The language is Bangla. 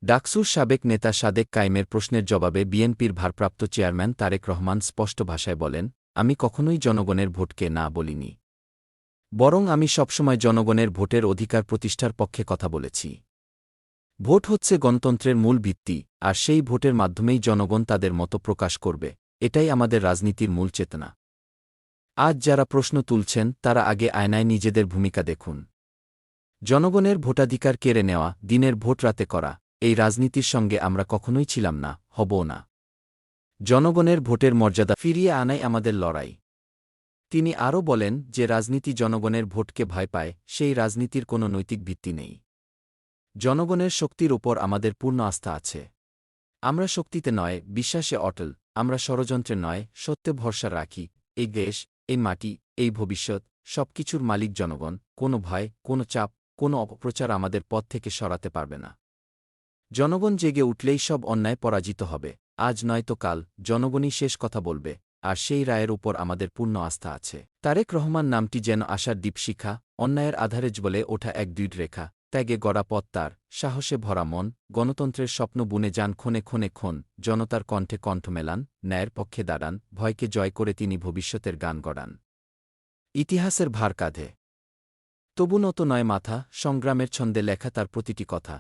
ডাকসুর সাবেক নেতা সাদেক কায়েমের প্রশ্নের জবাবে বিএনপির ভারপ্রাপ্ত চেয়ারম্যান তারেক রহমান স্পষ্ট ভাষায় বলেন, আমি কখনোই জনগণের ভোটকে না বলিনি। বরং আমি সবসময় জনগণের ভোটের অধিকার প্রতিষ্ঠার পক্ষে কথা বলেছি। ভোট হচ্ছে গণতন্ত্রের মূল ভিত্তি, আর সেই ভোটের মাধ্যমেই জনগণ তাদের মতো প্রকাশ করবে, এটাই আমাদের রাজনীতির মূল চেতনা। আজ যারা প্রশ্ন তুলছেন তারা আগে আয়নায় নিজেদের ভূমিকা দেখুন। জনগণের ভোটাধিকার কেড়ে নেওয়া, দিনের ভোট রাতে করা, এই রাজনীতির সঙ্গে আমরা কখনোই ছিলাম না, হবও না। জনগণের ভোটের মর্যাদা ফিরিয়ে আনাই আমাদের লড়াই। তিনি আরও বলেন যে রাজনীতি জনগণের ভোটকে ভয় পায়, সেই রাজনীতির কোনো নৈতিক ভিত্তি নেই। জনগণের শক্তির ওপর আমাদের পূর্ণ আস্থা আছে। আমরা শক্তিতে নয়, বিশ্বাসে অটল। আমরা ষড়যন্ত্রে নয়, সত্যে ভরসা রাখি। এই দেশ, এই মাটি, এই ভবিষ্যৎ, সবকিছুর মালিক জনগণ। কোনো ভয়, কোনো চাপ, কোনো অপপ্রচার আমাদের পথ থেকে সরাতে পারবে না। জনগণ জেগে উঠলেই সব অন্যায় পরাজিত হবে। আজ নয়তো কাল জনগণই শেষ কথা বলবে, আর সেই রায়ের উপর আমাদের পূর্ণ আস্থা আছে। তারেক রহমান নামটি যেন আশার দীপশিখা, অন্যায়ের আধারে জ্বলে ওঠা এক দৃঢ় রেখা। ত্যাগে গড়া পথ তার, সাহসে ভরা মন, গণতন্ত্রের স্বপ্ন বুনে যান ক্ষণে ক্ষণে ক্ষণ। জনতার কণ্ঠে কণ্ঠ মেলান, ন্যায়ের পক্ষে দাঁড়ান, ভয়কে জয় করে তিনি ভবিষ্যতের গান গড়ান। ইতিহাসের ভার কাঁধে তবু নত নয় মাথা, সংগ্রামের ছন্দে লেখা তার প্রতিটি কথা।